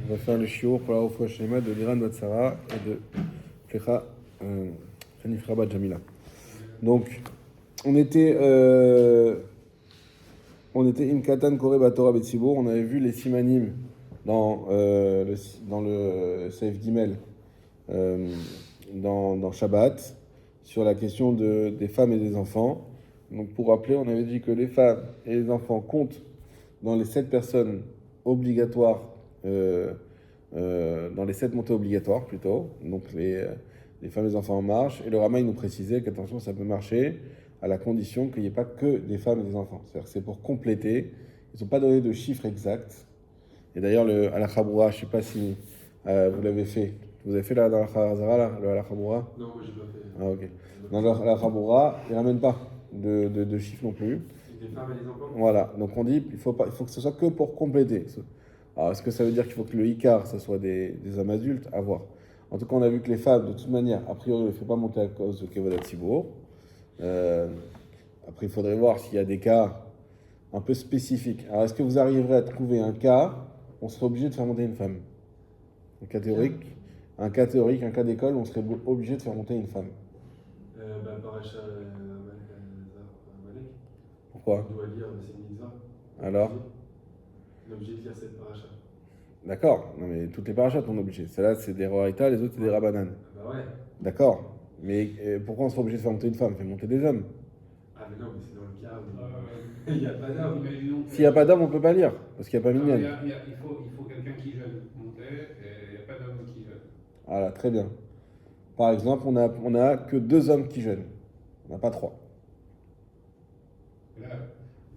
On va faire le shiur pour la Refoua Shlema de Liran Bat Sarah et de Flecha Hanifra Bat Jamila. Donc, on était in Katan Kore Batora Betsibour. On avait vu les simanim dans le Seif Gimel dans Shabbat sur la question des femmes et des enfants. Donc, pour rappeler, on avait dit que les femmes et les enfants comptent dans les 7 personnes obligatoires, dans les 7 montées obligatoires plutôt, donc les femmes et les enfants en marche. Et le Rama, il nous précisait qu'attention, ça peut marcher à la condition qu'il n'y ait pas que des femmes et des enfants. C'est-à-dire que c'est pour compléter. Ils n'ont pas donné de chiffre exact. Et d'ailleurs, le Al-Khaboura, je ne sais pas si vous l'avez fait. Vous avez fait dans le Al-Khaboura? Non, moi je l'ai pas fait. Ah, ok. Dans le Al-Khaboura, il ne ramène pas de chiffre non plus. Des femmes et des enfants. Voilà, donc on dit il faut que ce soit que pour compléter. Alors, est-ce que ça veut dire qu'il faut que le Icar, ce soit des hommes adultes? À voir. En tout cas, on a vu que les femmes, de toute manière, a priori, ne les fait pas monter à cause de Kevodat Tzibour. Après, il faudrait voir s'il y a des cas un peu spécifiques. Alors, est-ce que vous arriverez à trouver un cas où on serait obligé de faire monter une femme? Un cas théorique, un cas d'école où on serait obligé de faire monter une femme. Paracha Amalek. Pourquoi? On doit lire c'est une mitzvah. Alors? On est obligé de lire cette paracha. D'accord, non mais toutes les parachutes on est obligé. Celle-là c'est des Roraïta, les autres c'est des Rabanan. Bah ouais. D'accord, mais pourquoi on serait obligé de faire monter une femme? Fait monter des hommes. Ah mais non, mais c'est dans le cas où il n'y a pas d'homme. S'il n'y a pas d'homme, on ne peut pas lire, parce qu'il n'y a pas Minyan. Il faut quelqu'un qui jeûne monter, et il n'y a pas d'homme qui jeûne. Voilà, très bien. Par exemple, on a que 2 hommes qui jeûnent. On n'a pas 3. Là,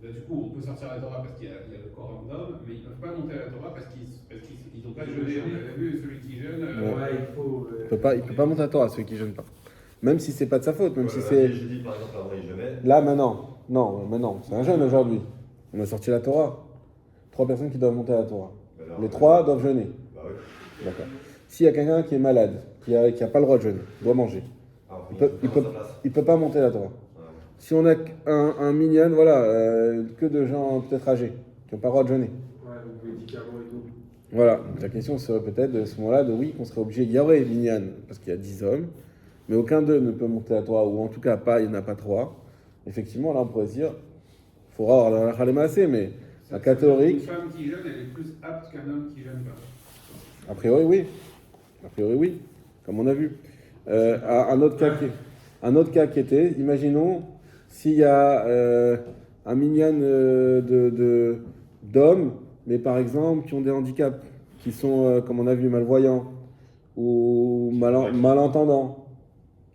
du coup, on peut sortir la Torah parce qu'il y a le Coran d'homme, mais ils ne peuvent pas monter à la Torah parce qu'ils n'ont pas jeûné. On avait vu celui qui jeûne. Ouais, il faut. Il peut pas monter à Torah, celui qui jeûne pas. Même si c'est pas de sa faute, même si Je c'est. dis par exemple avant il jeûnait. Là maintenant, non, c'est un jeûne aujourd'hui. On a sorti la Torah. 3 personnes qui doivent monter à la Torah. Les 3 doivent jeûner. Bah oui. D'accord. S'il y a quelqu'un qui est malade, qui a pas le droit de jeûner, doit manger, il peut pas monter à la Torah. Si on a un minyan, voilà, que de gens peut-être âgés, qui n'ont pas le droit de jeûner. Ouais, donc médicaments et tout. Voilà, donc la question serait peut-être de ce moment-là, oui, qu'on serait obligé, il y aurait minyan, parce qu'il y a 10 hommes, mais aucun d'eux ne peut monter à la Torah, ou en tout cas il n'y en a pas 3. Effectivement, là on pourrait se dire, il faudra avoir la Khalema assez, mais un catholique. Une femme qui jeûne, elle est plus apte qu'un homme qui jeûne pas. A priori, oui, comme on a vu. Un autre cas qui était, imaginons, s'il y a un minyan d'hommes, mais par exemple qui ont des handicaps, qui sont, comme on a vu, malvoyants ou malentendants.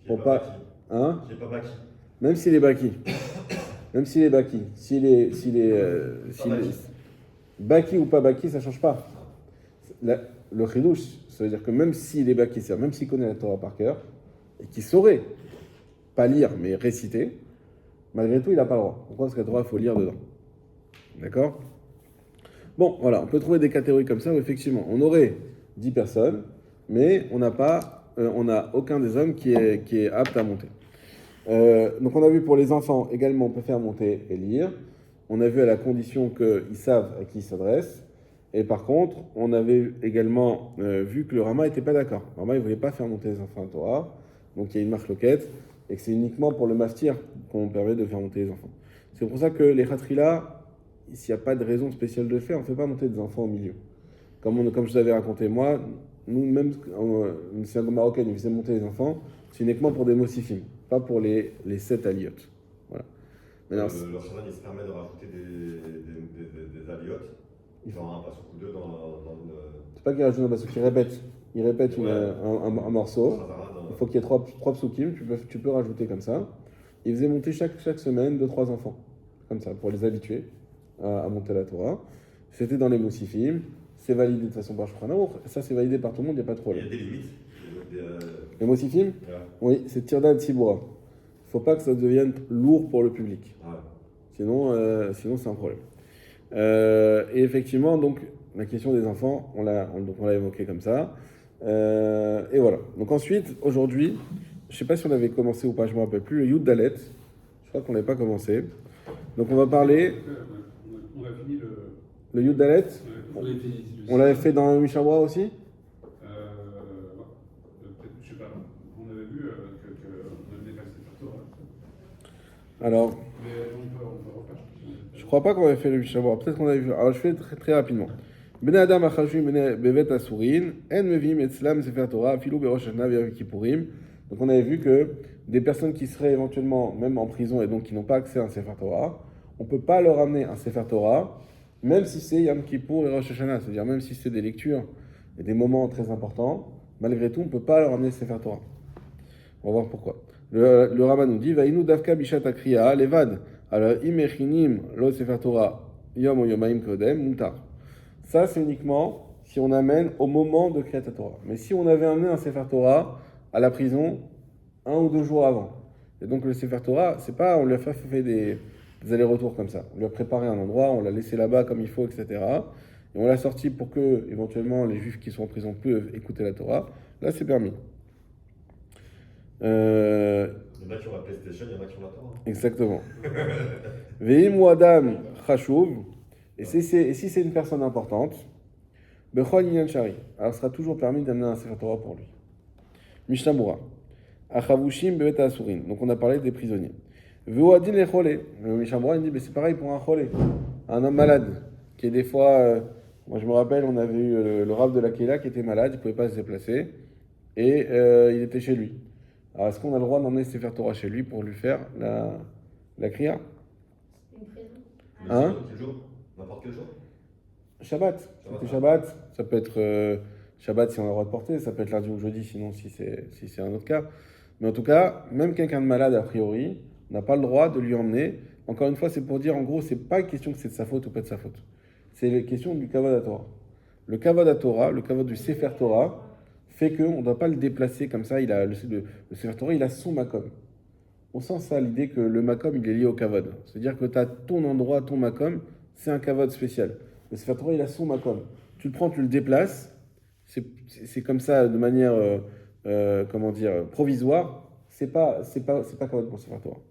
J'ai Pour pas pas, hein? J'ai pas baki. Même s'il est baki. S'il est baki ou pas baki, ça change pas. Le chidouche, ça veut dire que même s'il est baki, c'est-à-dire même s'il connaît la Torah par cœur, et qu'il saurait pas lire, mais réciter, malgré tout, il n'a pas le droit. Pourquoi? Parce que la Torah, il faut lire dedans. D'accord? Bon, voilà, on peut trouver des catégories comme ça où effectivement, on aurait 10 personnes, mais on n'a aucun des hommes qui est apte à monter. Donc on a vu pour les enfants, également, on peut faire monter et lire. On a vu à la condition qu'ils savent à qui ils s'adressent. Et par contre, on avait également vu que le Rama n'était pas d'accord. Le Rama, il ne voulait pas faire monter les enfants à Torah. Donc il y a une marque loquette, et que c'est uniquement pour le maftir qu'on permet de faire monter les enfants. C'est pour ça que les khatrila, s'il n'y a pas de raison spéciale de le faire, on ne fait pas monter des enfants au milieu. Comme je vous avais raconté, moi, nous, même une synagogue marocaine, ils faisaient monter les enfants, c'est uniquement pour des mossifim, pas pour les 7 aliotes. Voilà. Le Shana, il se permet de rajouter des aliotes. Genre un pas sur coup 2 dans une. C'est pas qu'il rajoute un bassouk, il répète un morceau. Il faut qu'il y ait 3 psukim, tu peux rajouter comme ça. Il faisait monter chaque semaine 2-3 enfants, comme ça, pour les habituer à monter la Torah. C'était dans les Moussifim, c'est validé de façon par Shulchan Aruch. Ça, c'est validé par tout le monde, il n'y a pas de problème. Il y a des limites. Les Moussifim? Ouais. Oui, c'est Tirdan Tziboura. Il ne faut pas que ça devienne lourd pour le public. Ouais. Sinon c'est un problème. Et effectivement, donc, la question des enfants, on l'a évoqué comme ça. Et voilà. Donc ensuite, aujourd'hui, je ne sais pas si on avait commencé ou pas, je ne me rappelle plus, le Yud Dalet. Je crois qu'on n'avait pas commencé. Donc on va parler. On a fini Le Yud Dalet? Ouais. On l'avait fait dans le Mishabura aussi? Peut-être, je sais pas. On avait vu qu'on amenait pas le Sefer Torah. Alors, Mais on peut refaire. je crois pas qu'on avait fait le Mishabura. Peut-être qu'on avait vu. Alors, je fais très, très rapidement. Ben Adam achashvim bevet asurin, en mevim etzlam sefer Torah, filou berosh Hashanah v'yom kippurim. Donc on avait vu que des personnes qui seraient éventuellement même en prison et donc qui n'ont pas accès à un sefer Torah, on peut pas leur amener un sefer Torah, même si c'est Yom Kippour et Rosh Hashanah, c'est-à-dire même si c'est des lectures et des moments très importants, malgré tout on peut pas leur amener le sefer Torah. On va voir pourquoi. Le Rambam nous dit Vainu davka bishat akriya levad, alors imechinim lo sefer Torah yom ou yomaim kodem mutar. Ça, c'est uniquement si on amène au moment de Kriyat Torah. Mais si on avait amené un Sefer Torah à la prison 1 ou 2 jours avant, et donc le Sefer Torah, c'est pas, on lui a fait des allers-retours comme ça. On lui a préparé un endroit, on l'a laissé là-bas comme il faut, etc. Et on l'a sorti pour que, éventuellement, les Juifs qui sont en prison peuvent écouter la Torah. Là, c'est permis. Il y en a qui ont la PlayStation, il y en a qui ont la Torah. Exactement. Ve'im ou Adam chashuv. Et si c'est une personne importante, Bechol Inyan Shari, alors ce sera toujours permis d'amener un Sefer Torah pour lui. Mishnah Bura, Achavushim Bevet Asurin, donc on a parlé des prisonniers. Ve'oadin Lechole, le Mishnah Bura il dit, mais c'est pareil pour un Chole, un homme malade, qui est des fois, moi je me rappelle, on avait eu le Rav de la Kéla qui était malade, il ne pouvait pas se déplacer, et il était chez lui. Alors est-ce qu'on a le droit d'emmener Sefer Torah chez lui pour lui faire la kriya? Une prison. Hein? Quel jour? N'importe quel jour? Shabbat. C'était Shabbat. Ça peut être Shabbat si on a le droit de porter, ça peut être lundi ou jeudi, sinon si c'est un autre cas. Mais en tout cas, même quelqu'un de malade, a priori, n'a pas le droit de lui emmener. Encore une fois, c'est pour dire, en gros, c'est pas une question que c'est de sa faute ou pas de sa faute. C'est la question du Kavod HaTorah. Le Kavod HaTorah, le Kavod du Sefer Torah, fait qu'on ne doit pas le déplacer comme ça. Le Sefer Torah, il a son makom. On sent ça, l'idée que le makom, il est lié au Kavod. C'est-à-dire que tu as ton endroit, ton makom, c'est un Kavod spécial. Le Sefer Torah, il a son makom. Tu le prends, tu le déplaces. C'est comme ça, de manière, comment dire, provisoire. C'est pas Kavod pour le Sefer Torah.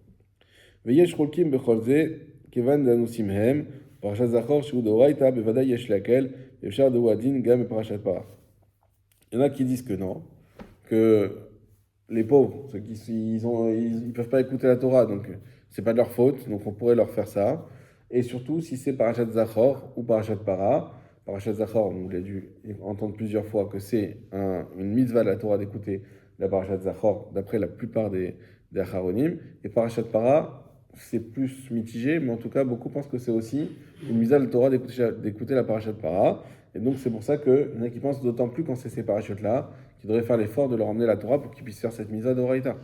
Veyesh cholkim bechol ze, kevan danusim hem, parashat zachor, shu doraita, bevada yesh lakel, efshar de wadin, gam parashat para. Il y en a qui disent que non, que les pauvres, ceux qui ils peuvent pas écouter la Torah, donc c'est pas de leur faute, donc on pourrait leur faire ça. Et surtout, si c'est Parashat Zachor ou Parashat Para, Parashat Zachor, on l'a dû entendre plusieurs fois que c'est une mitzvah de la Torah d'écouter la Parashat Zachor, d'après la plupart des Acharonim. Et Parashat Para, c'est plus mitigé, mais en tout cas, beaucoup pensent que c'est aussi une mitzvah de la Torah d'écouter la Parashat Para. Et donc, c'est pour ça qu'il y en a qui pensent d'autant plus quand c'est ces Parashot-là, qu'ils devraient faire l'effort de leur emmener la Torah pour qu'ils puissent faire cette mitzvah d'Oraïta.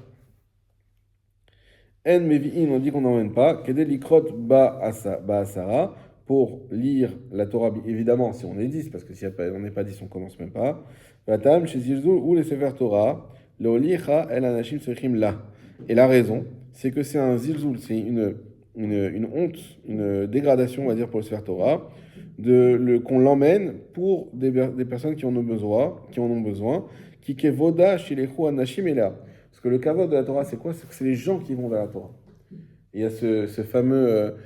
En mevi'in, on dit qu'on n'emmène pas. Kedel likrot ba'asara, pour lire la Torah, évidemment, si on est 10, parce que si on n'est pas 10, on ne commence même pas. Vatam, chez Zilzul, ou les Sefer Torah, le licha el anashim sechim la. Et la raison, c'est que c'est un zilzul, c'est une honte, une dégradation, on va dire, pour le Sefer Torah, qu'on l'emmène pour des personnes qui en ont besoin, qui kevoda shilechu anashim et là. Parce que le kavod de la Torah, c'est quoi? C'est que c'est les gens qui vont vers la Torah. Et il y a ce fameux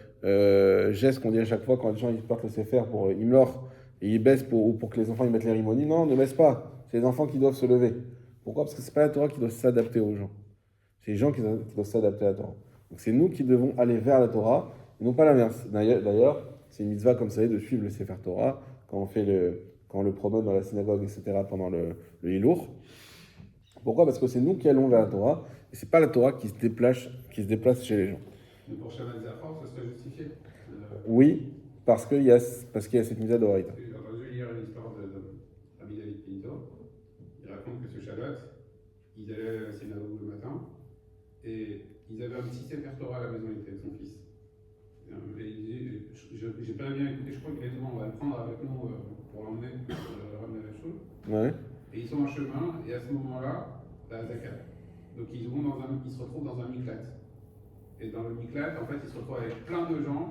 geste qu'on dit à chaque fois quand les gens ils portent le sefer pour Imlor, et ils baissent pour que les enfants ils mettent les rimoni. Non, ne baissent pas. C'est les enfants qui doivent se lever. Pourquoi? Parce que c'est pas la Torah qui doit s'adapter aux gens. C'est les gens qui doivent s'adapter à la Torah. Donc c'est nous qui devons aller vers la Torah, et non pas l'inverse. D'ailleurs, c'est une mitzvah, comme ça, de suivre le sefer Torah quand on le promène dans la synagogue, etc., pendant le Hilour. Pourquoi? Parce que c'est nous qui allons vers la Torah, et c'est pas la Torah qui se déplace chez les gens. Mais pour Shabbat Zachor, ça serait justifié. Oui, parce qu'il y a cette mitzvah d'Oraïta. J'ai entendu hier une histoire de Rabbi David Pinto. Il raconte que ce Shabbat, ils allaient à la synagogue le matin, et ils avaient un petit sefer Torah à la maison, il était avec son fils. Et il disait, j'ai pas bien écouté, je crois qu'il a dit, on va le prendre avec nous pour l'emmener, ramener la chose. Ouais. Et ils sont en chemin, et à ce moment-là, la zakat. Donc ils se retrouvent dans un miklat. Et dans le miklat, en fait, ils se retrouvent avec plein de gens,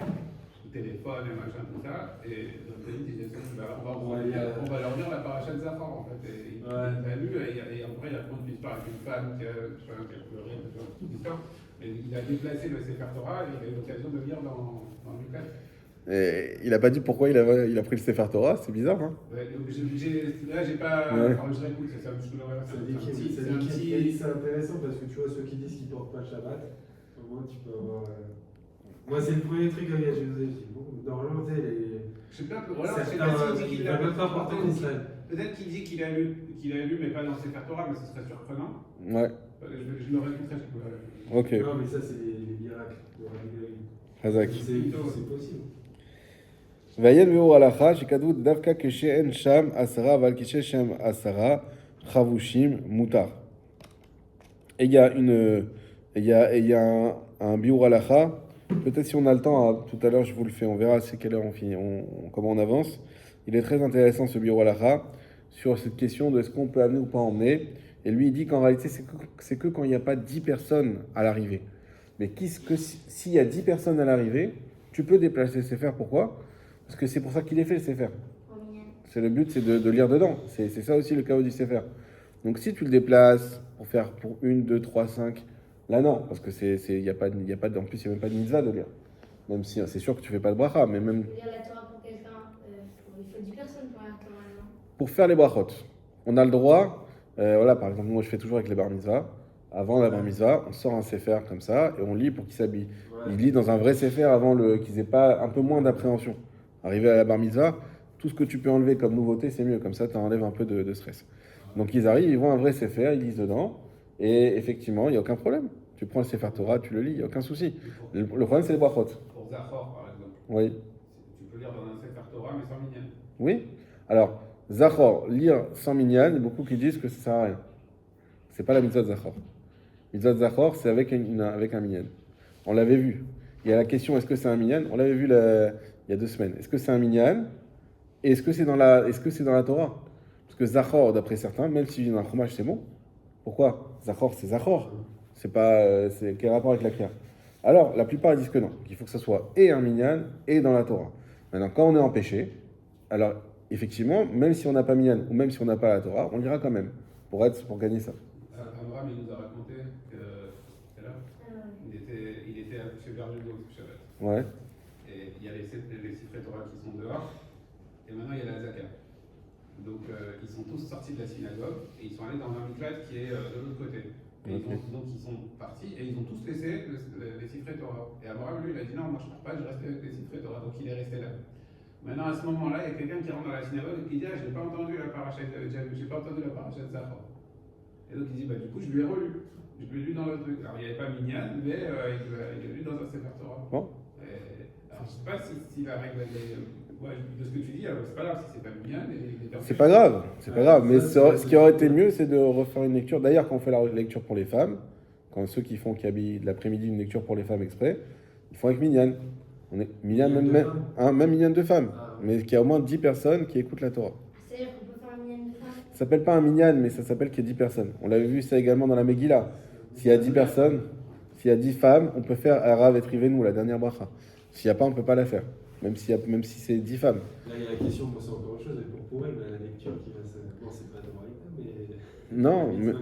téléphone et machin, tout ça. Et donc ils disent, on va leur dire la paracha de Zachor, en fait. Et il a lu, et après, il raconte une histoire avec une femme qui a pleuré, toute l'histoire. Mais il a déplacé le Sefer Torah, et il a eu l'occasion de lire dans le miklat. Et il a pas dit pourquoi il a pris le Sefer Torah, c'est bizarre, hein. Ouais, donc là, j'ai pas. Ouais. Alors, je réécoute, ça, je te le remercie. Ça dit qu'il c'est intéressant parce que tu vois, ceux qui disent qu'ils ne portent pas le Shabbat, au moins tu peux avoir. Moi, c'est le premier truc que j'ai dit. Bon, normalement, tu sais, Je sais pas, voilà, certains, ils ne peuvent même pas porter en Israël. Peut-être qu'il dit qu'il a lu, mais pas dans ses Torah, mais ce serait surprenant. Ouais, Je le réécouterai. ok. Non, mais ça, c'est les miracles de Rabbi David. Hazak. C'est possible. Vayen veo alacha, shekadut davka keshen sham asara, val keshen sham asara, chavushim mutar. Et il y a un biur alacha. Peut-être si on a le temps, tout à l'heure je vous le fais, on verra c'est quelle heure on finit, comment on avance. Il est très intéressant ce biur alacha sur cette question de est-ce qu'on peut amener ou pas emmener. Et lui il dit qu'en réalité c'est que quand il n'y a pas 10 personnes à l'arrivée. Mais s'il y a 10 personnes à l'arrivée, tu peux déplacer le Sefer. Pourquoi ? Parce que c'est pour ça qu'il est fait le Sefer. C'est le but, c'est de lire dedans. C'est ça aussi le chaos du Sefer. Donc si tu le déplaces pour faire pour 1, 2, 3, 5, là non, parce que y a pas en plus il n'y a même pas de mitzvah de lire. Même si c'est sûr que tu fais pas de bracha, mais même Lire la Torah pour quelqu'un, il faut 10 personnes pour la Torah, non ? pour faire les brachot, on a le droit. Voilà, par exemple, moi je fais toujours avec les bar mitzvah. Avant la bar mitzvah, on sort un sefer comme ça et on lit pour qu'ils s'habillent. Ils lisent dans un vrai sefer avant qu'ils aient pas un peu moins d'appréhension. Arrivé à la bar mitzvah, tout ce que tu peux enlever comme nouveauté, c'est mieux. Comme ça, tu enlèves un peu de stress. Donc ils arrivent, ils voient un vrai sefer, ils lisent dedans et effectivement, il n'y a aucun problème. Tu prends le sefer Torah, tu le lis, il n'y a aucun souci. Le problème, c'est les brachot. Pour Zachor, par exemple. Oui. Tu peux lire dans un Sefer Torah, mais sans minyan. Oui. Alors, Zachor, lire sans minyan, il y a beaucoup qui disent que ça sert à rien. C'est pas la mitzvah de Zachor. Mitzvah de Zachor, c'est avec un minyan. On l'avait vu. Il y a la question, est-ce que c'est un minyan ? On l'avait vu il y a 2 semaines. Est-ce que c'est un minyan ? Et est-ce que c'est dans la Torah ? Parce que Zachor, d'après certains, même si vient dans un fromage, c'est bon. Pourquoi ? Zachor, c'est Zachor. C'est pas, c'est quel rapport avec la kriya ? Alors, la plupart disent que non, qu'il faut que ce soit et un minyan et dans la Torah. Maintenant, quand on est en péché, alors effectivement, même si on n'a pas minyan ou même si on n'a pas la Torah, on lira quand même pour gagner ça. Abraham, il nous a raconté que tout à l'heure, il était chez Bergerot, Shabbat. Ouais. Et il y a les Sifrei Torah qui sont dehors, et maintenant il y a la Zaka. Donc ils sont tous sortis de la synagogue et ils sont allés dans un miklat qui est de l'autre côté. Et donc ils sont partis et ils ont tous laissé les Sifrei Torah. Et Abraham, lui, il a dit non, moi je ne pars pas, je reste avec les Sifrei Torah. Donc il est resté là. Maintenant, à ce moment-là, il y a quelqu'un qui rentre dans la synagogue et qui dit ah, je n'ai pas entendu la paracha de Zachor. Et donc il dit, bah, du coup, je lui ai relu. Je lui ai lu dans le truc. Alors il n'y avait pas Minyan, mais il a lu dans un Sefer Torah. Bon. Alors je ne sais pas si la règle de ce que tu dis, alors c'est pas grave si c'est pas Minyan. C'est pas grave, c'est pas grave. Mais ce qui aurait été mieux, c'est de refaire une lecture. D'ailleurs, quand on fait la lecture pour les femmes, quand ceux qui habillent de l'après-midi une lecture pour les femmes exprès, ils font avec Minyan. Minyan, même Minyan de femmes. Mais qu'il y a au moins 10 personnes qui écoutent la Torah. C'est-à-dire qu'on peut faire un minyan de femmes ? Ça s'appelle pas un minyan, mais ça s'appelle qu'il y a 10 personnes. On l'avait vu ça également dans la Megillah. S'il y a 10 personnes, s'il y a 10 femmes, on peut faire Arav et Trivenu, la dernière bracha. S'il n'y a pas, on ne peut pas la faire. Même si c'est 10 femmes. Là, il y a la question, moi, c'est encore autre chose, et pour elle, la lecture qui va se. Bon, c'est pas de mais. Non, mais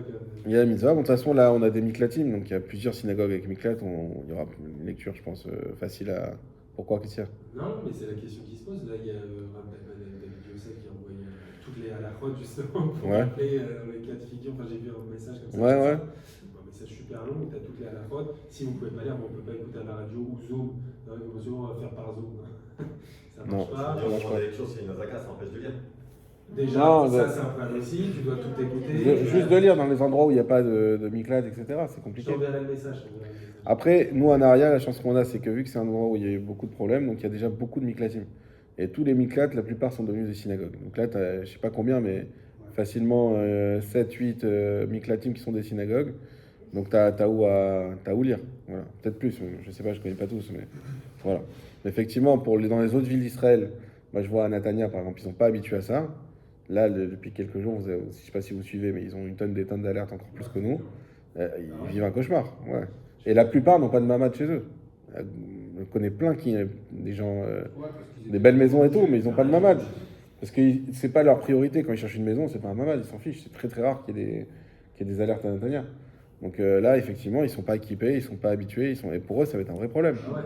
il y a la mitzvah. Bon, de toute façon, là, on a des miklatim, donc il y a plusieurs synagogues avec miklat. Il y aura une lecture, je pense, facile à. Pourquoi, Christian ? Non, mais c'est la question qui se pose. Là, il y a David Yosef qui a envoyé toutes les halakhot justement pour rappeler dans les cas de figure. Enfin, j'ai vu un message comme ça. Ouais. Un message super long où tu as toutes les halakhot. Si vous ne pouvez pas lire, on ne peut pas écouter à la radio ou Zoom. On va faire par Zoom. Ça marche pas. La lecture, c'est une Zaka, ça empêche de lire. Déjà, non, ça c'est un problème aussi. Tu dois tout écouter. Juste de lire dans les endroits où il n'y a pas de miklat, etc. C'est compliqué. Je t'enverrai le message. Après, nous, en Aria, la chance qu'on a, c'est que vu que c'est un endroit où il y a eu beaucoup de problèmes, donc il y a déjà beaucoup de miklatim. Et tous les miklats, la plupart sont devenus des synagogues. Donc là, je ne sais pas combien, mais facilement 7, 8 miklatim qui sont des synagogues. Donc tu as où lire. Voilà. Peut-être plus, je ne sais pas, je ne connais pas tous. Mais voilà. Mais effectivement, dans les autres villes d'Israël, moi je vois à Netanya, par exemple, ils ne sont pas habitués à ça. Là, depuis quelques jours, je ne sais pas si vous suivez, mais ils ont des tonnes d'alertes encore plus que nous. Ils vivent un cauchemar. Ouais. Et la plupart n'ont pas de mamad chez eux. Je connais plein des gens, des belles maisons et tout, mais ils n'ont pas de mamad. Parce que c'est pas leur priorité quand ils cherchent une maison, c'est pas un mamad, ils s'en fichent. C'est très très rare qu'il y ait des alertes à Netanya. Donc là, effectivement, ils sont pas équipés, ils sont pas habitués, et pour eux, ça va être un vrai problème. Ah ouais.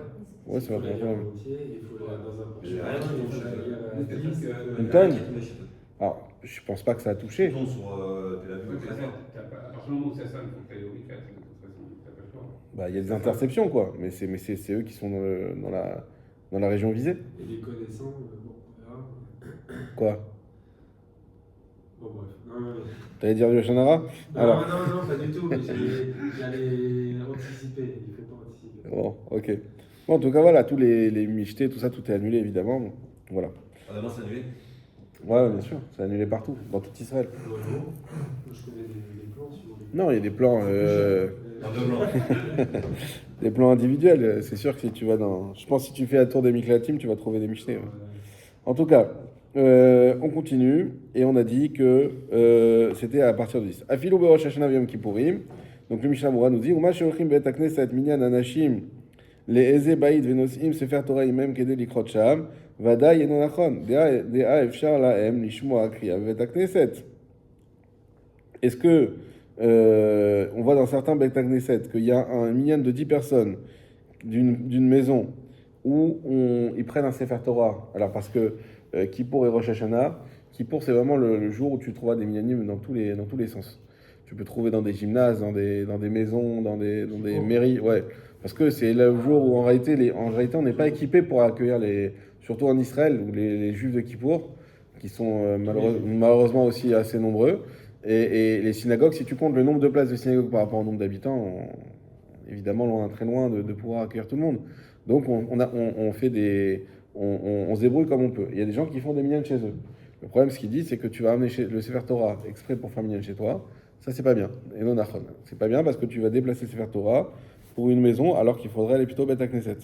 Ouais, ça va pas la un lire problème. en entier, il faut la dans un J'ai prochain rien temps, qui il faut touche. la lire Une à tonne. Tic. Alors, je pense pas que ça a touché. Ton sur Tel Aviv Ouais, ou mais Haïfa. à partir du moment où ça sonne, il faut que tu ailles au Miklat, de toute façon, t'as pas le choix. Bah, il y a des interceptions, quoi. Mais c'est eux qui sont dans la région visée. Et les connaissants, bon, on verra. Quoi? Bon, bref. Non, T'allais dire du Shonara? Alors, non, pas du tout, mais j'allais anticiper. Il faut pas anticiper. bon, ok. Bon, en tout cas, voilà, tous les michetés, tout ça, tout est annulé, évidemment. Voilà. Ah, demain, c'est annulé. Ouais, bien sûr, c'est annulé partout, dans tout Israël. Moi, je connais des plans sur les. Non, il y a des plans, En deux blancs. des plans individuels. C'est sûr que si tu vas dans. Je pense que si tu fais la tour des Miklatim, tu vas trouver des michetés. Ouais. En tout cas, on continue et on a dit que c'était à partir de 10. Afilou berosh Hashanah v'yom kippourim. Donc le Mishnah Moura nous dit Uma sheolchim be'et hakneset minyan anashim le'eze ba'id ve'nosim sefer Torah imem kedei likrot sham vadaï eno nachon dea efshar lahem lishmoa kriya be'et hakneset. Est-ce que on voit dans certains Beit HaKnesset qu'il y a un minyan de 10 personnes d'une maison où ils prennent un Sefer Torah. Alors parce que Kippour et Rosh Hashanah, Kippour c'est vraiment le jour où tu trouveras des minyanim dans tous les sens. Tu peux trouver dans des gymnases, dans des maisons, dans des mairies, ouais. Parce que c'est le jour où en réalité on n'est pas équipé pour accueillir surtout en Israël, où les juifs de Kippour, qui sont malheureusement aussi assez nombreux. Et les synagogues, si tu comptes le nombre de places de synagogues par rapport au nombre d'habitants, évidemment très loin de pouvoir accueillir tout le monde. Donc on fait on se débrouille comme on peut. Il y a des gens qui font des minyan chez eux. Le problème, ce qu'ils disent, c'est que tu vas amener le Sefer Torah exprès pour faire minyan chez toi. Ça, c'est pas bien. Et non achon. C'est pas bien parce que tu vas déplacer le Sefer Torah pour une maison alors qu'il faudrait aller plutôt Beit HaKnesset.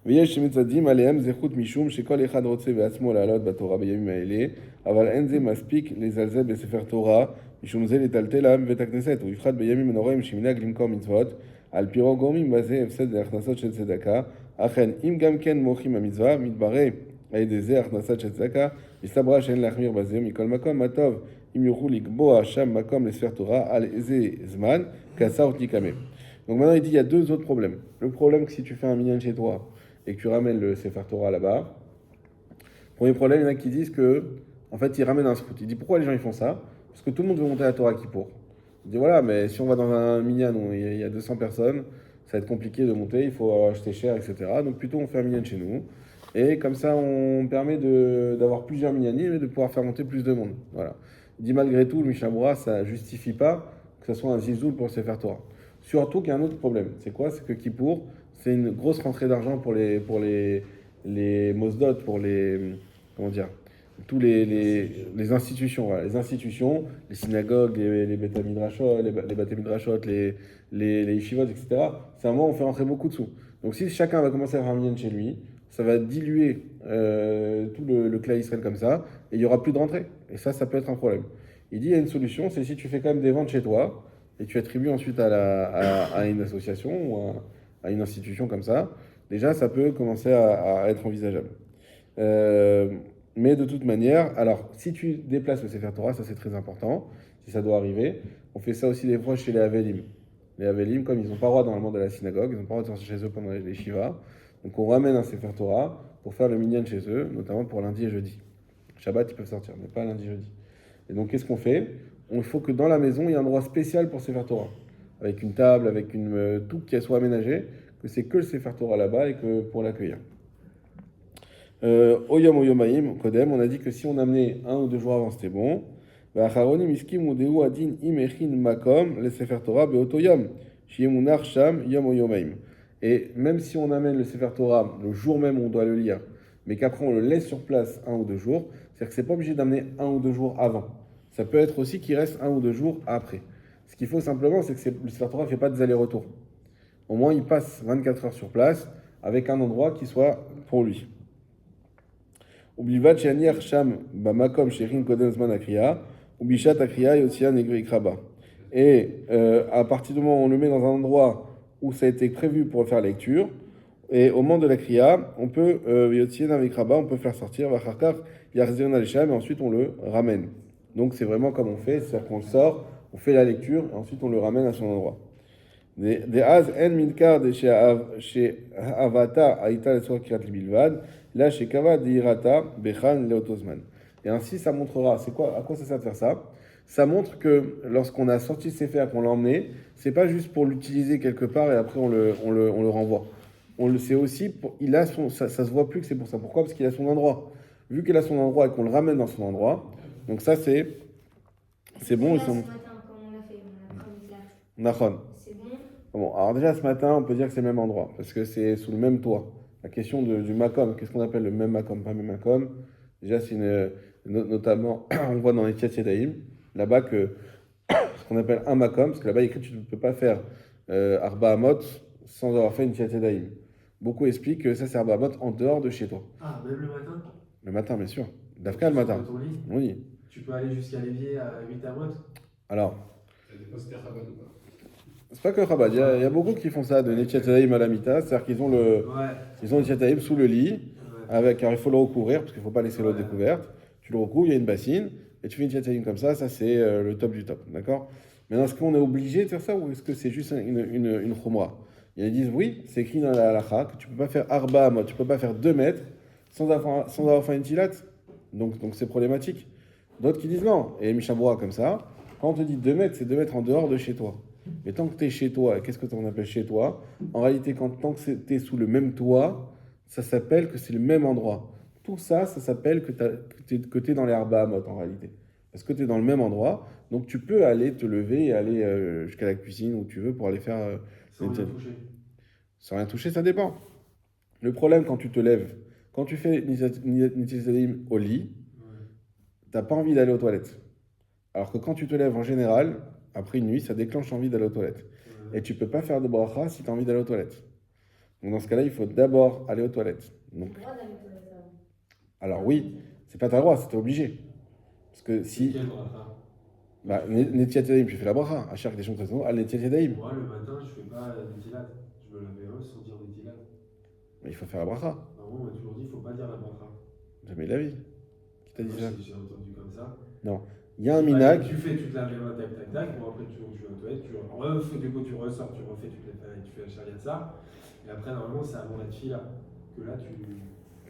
ויש שמצדדים עליהם זכות משום שכל אחד רוצה בעצמו לעלות בתורה בימים האלה, אבל אין זה מספיק לזלזל בספר תורה, משום זה לטלטל העם בבית הכנסת, ובפחד בימים הנוראים שמנהג למכור מצוות, על פי רוב גורמים בזה הפסד להכנסות של צדקה, אכן אם גם כן מורחים המצווה, מתברא על ידי זה הכנסת של צדקה, מסתברא שאין להחמיר בזה, מכל מקום מה טוב, אם יוכלו לקבוע שם מקום לספר תורה, על איזה זמן, קצר תיקמא. Donc maintenant il dit il y a deux autres problèmes. Le problème que si tu fais un minyan chez toi, et que tu ramènes le Sefer Torah là-bas, premier problème, il y en a qui disent que, en fait, ils ramènent un scout. Il dit pourquoi les gens ils font ça? Parce que tout le monde veut monter à la Torah Kippour. Il dit voilà, mais si on va dans un minyan où il y a 200 personnes, ça va être compliqué de monter, il faut acheter cher, etc. Donc plutôt on fait un minyan chez nous. Et comme ça, on permet d'avoir plusieurs minyanim et de pouvoir faire monter plus de monde. Voilà. Il dit malgré tout, le Mishnah Moura, ça justifie pas que ce soit un zizoul pour le Sefer Torah. Surtout qu'il y a un autre problème. C'est quoi? C'est que Kippour, c'est une grosse rentrée d'argent pour les Mosdot, pour comment dire, tous les institutions, voilà. Les institutions, les synagogues, les Beit Midrashot, les Beit Midrashot, les yeshivot, etc. C'est un moment où on fait rentrer beaucoup de sous. Donc si chacun va commencer à faire un minyan chez lui, ça va diluer tout le clan Israël comme ça, et il n'y aura plus de rentrée. Et ça peut être un problème. Il dit il y a une solution, c'est si tu fais quand même des ventes chez toi, et tu attribues ensuite à une association ou à une institution comme ça, déjà ça peut commencer à être envisageable. Mais de toute manière, alors si tu déplaces le Sefer Torah, ça c'est très important, si ça doit arriver, on fait ça aussi des fois chez les Avelim. Les Avelim, comme ils n'ont pas le droit normalement de la synagogue, ils n'ont pas le droit de sortir chez eux pendant les Shiva, donc on ramène un Sefer Torah pour faire le minyan chez eux, notamment pour lundi et jeudi. Shabbat ils peuvent sortir, mais pas lundi et jeudi. Et donc qu'est-ce qu'on fait? Il faut que dans la maison, il y ait un endroit spécial pour Sefer Torah. Avec une table, avec tout qui soit aménagé, que c'est que le Sefer Torah là-bas et que pour l'accueillir. Oyom Oyomaim, Kodem, on a dit que si on amenait 1 ou 2 jours avant, c'était bon. Acharonim iskim udeu adin imechin makom le Sefer Torah beotoyom, shiemunach sham yom Oyomaim. Et même si on amène le Sefer Torah le jour même où on doit le lire, mais qu'après on le laisse sur place 1 ou 2 jours, c'est-à-dire que c'est pas obligé d'amener 1 ou 2 jours avant. Ça peut être aussi qu'il reste 1 ou 2 jours après. Ce qu'il faut simplement, c'est que le Sefer Torah ne fait pas des allers-retours. Au moins, il passe 24 heures sur place avec un endroit qui soit pour lui. Ubilvat she'aniach sham bamakom she'rin kodem zman akriya, ubishat akriya yotsian negri kraba. Et à partir du moment où on le met dans un endroit où ça a été prévu pour faire lecture, et au moment de la kriya, on peut yotsian avec kraba, on peut faire sortir vacharkar yarzirna alesham, et ensuite on le ramène. Donc c'est vraiment comme on fait, c'est-à-dire qu'on le sort, on fait la lecture, et ensuite on le ramène à son endroit. דאז אין מנכר שהאהבתה הייתה לצורך קריאת לבלבד, là chez Kava d'Irata, Bechan Leotosman. Et ainsi, ça montrera, c'est quoi, à quoi ça sert de faire ça? Ça montre que lorsqu'on a sorti ce Sefer, qu'on l'a emmené, c'est pas juste pour l'utiliser quelque part et après on le renvoie. On le sait aussi, il a ça se voit plus que c'est pour ça. Pourquoi? Parce qu'il a son endroit. Vu qu'il a son endroit et qu'on le ramène dans son endroit, donc ça c'est bon. Là, ce matin, comme on l'a fait, on a pris là. Nachon. C'est bon. Bon, alors déjà ce matin, on peut dire que c'est le même endroit, parce que c'est sous le même toit. La question du makom, qu'est-ce qu'on appelle le même makom, pas le même makom? Déjà, c'est notamment, on voit dans les Tiat Yedaïm, là-bas que ce qu'on appelle un makom, parce que là-bas il est écrit que tu ne peux pas faire Arba Amot sans avoir fait une Tiat Yedaïm. Beaucoup expliquent que ça c'est Arba Amot en dehors de chez toi. Ah, même le matin? Le matin, bien sûr. Dafka le matin. Dans ton lit, Oui. tu peux aller jusqu'à l'évier à 8 à mot. Alors, Ça dépend si t'es Chabad ou pas. c'est pas que Chabad, il y a beaucoup qui font ça, de Netiat Yedaïm à la mita, c'est-à-dire qu'ils ont le Netiat Yedaïm sous le lit. Ouais. Alors il faut le recouvrir parce qu'il ne faut pas laisser l'eau découverte. Tu le recouvres, il y a une bassine et tu fais une tiataïm comme ça c'est le top du top. D'accord? Maintenant, est-ce qu'on est obligé de faire ça ou est-ce que c'est juste une chumra? Ils disent oui, c'est écrit dans la halakha que tu ne peux pas faire arba amot, tu ne peux pas faire 2 mètres sans avoir fait une tilat. Donc c'est problématique. D'autres qui disent non. Et Mishaboura comme ça, quand on te dit 2 mètres, c'est 2 mètres en dehors de chez toi. Mais tant que tu es chez toi, qu'est-ce que on appelle chez toi? En réalité, tant que tu es sous le même toit, ça s'appelle que c'est le même endroit. Tout ça, ça s'appelle que tu es dans les Arba Amot en réalité. Parce que tu es dans le même endroit, donc tu peux aller te lever et aller jusqu'à la cuisine où tu veux pour aller faire... Sans rien toucher. Sans rien toucher, ça dépend. Le problème quand tu te lèves, quand tu fais Nitisadim au lit, tu n'as pas envie d'aller aux toilettes. Alors que quand tu te lèves en général, après une nuit, ça déclenche l'envie d'aller aux toilettes. Et tu ne peux pas faire de bracha si tu as envie d'aller aux toilettes. Donc dans ce cas-là, il faut d'abord aller aux toilettes. Donc, Le droit d'aller aux toilettes avant. alors oui, c'est pas ta droit, c'est obligé. Parce que si... Quel bracha? Bah, Netiat Yedaïm, tu fais la bracha. À chaque des choses très al Netiat Yedaïm. Moi, le matin, je fais pas Netilat. Je me lave sans dire Netilat. Mais il faut faire la bracha. Normalement, on m'a toujours dit qu'il ne faut pas dire la bracha. Jamais de la vie. Qui t'a dit Moi, ça? j'ai entendu comme ça. Non. Il y a un minag. Tu te laves les mains, tac, tac, tac. Bon, après, tu vas aux toilettes, tu refais, du coup, tu ressors, tu refais, tu fais la charia de ça. Et après, normalement, c'est avant la tefila. Que là,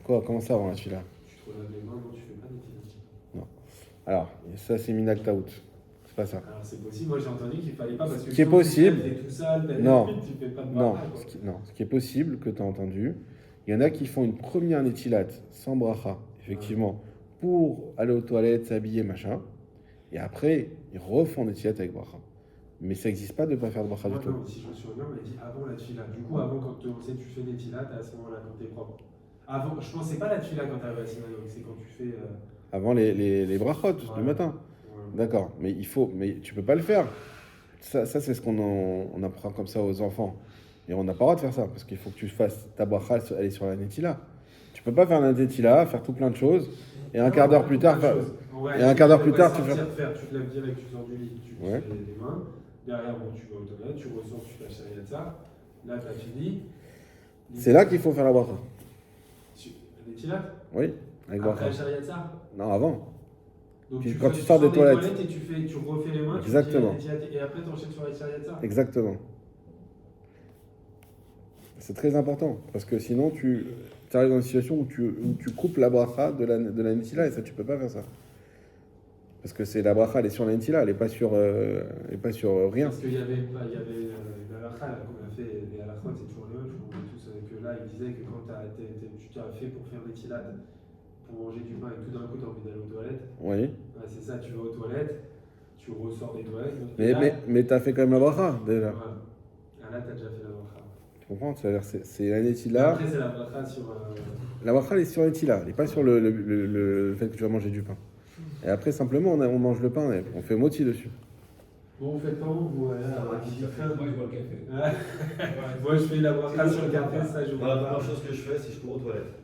Quoi? Comment ça avant la fila? tu te relaves les mains, non, tu fais pas Netilat. Alors, ça c'est minag taout. C'est pas ça. Alors, c'est possible. Moi, j'ai entendu qu'il fallait pas parce que Ce qui est possible- tu es tout sale, Non. tu fais pas de Non, bracha, quoi. ce qui est possible que tu as entendu, il y en a qui font une première netilat sans bracha, effectivement, pour aller aux toilettes, s'habiller, machin. Et après, ils refont netilat avec bracha. Mais ça n'existe pas de ne pas faire de bracha du Moi, tout. non, si je me souviens bien, on m'a dit avant la tefila. Du coup, avant, quand tu sais, tu fais des tilat, à ce moment-là, quand tu es propre. Avant, je pense que c'est pas la tefila quand tu arrives à la synagogue, c'est quand tu fais. Avant les brachot du Voilà. matin. D'accord, mais tu peux pas le faire. Ça c'est ce on apprend comme ça aux enfants. Et on n'a pas le droit de faire ça, parce qu'il faut que tu fasses ta bracha, aller sur la netila. Tu peux pas faire la netila, faire tout plein de choses, et un quart d'heure plus tard, Ouais, et un quart d'heure plus peux tard, pas tu fais... sortir faire. Tu te lèves direct, tu sors du lit, tu te Ouais. fais les mains. Derrière, bon, tu vas aux toilettes, tu ressors, tu fais la charia de ça. Là, tu as fini. C'est là qu'il faut faire la bracha. Les tilat Oui, avec après bracha. la charia de ça. Non, avant. Donc Puis tu quand fais- tu sors des toilettes. et tu refais les mains, Exactement. tu dis, et après tu enchaînes sur la charia de ça. Exactement. C'est très important, parce que sinon tu arrives dans une situation où tu coupes la bracha de la netila, et ça tu peux pas faire ça. Parce que c'est la bracha, elle est sur la netila, elle est pas sur rien. Parce qu'il y avait la halakha là, qu'on a fait, les halakhot c'est toujours le même, je crois tous, que là il disait que quand tu t'as fait pour faire des tilades, pour manger du pain et tout d'un coup tu as envie d'aller aux toilettes, Oui. ouais, c'est ça, tu vas aux toilettes, tu ressors des toilettes. donc Mais, là, mais tu as fait quand même la bracha déjà. voilà. Ah, là tu as déjà fait la bracha. Tu comprends? C'est-à-dire c'est la Et netila. après c'est la bracha sur. La bracha elle est sur la netila, elle n'est pas sur le fait que tu vas manger du pain. Et après simplement on mange le pain et on fait moti dessus. Bon, vous faites comment vous Moi, je bois le café. Moi je fais la bracha sur le café, ça je Moi, la vois première pas. chose que je fais, c'est que je cours aux toilettes.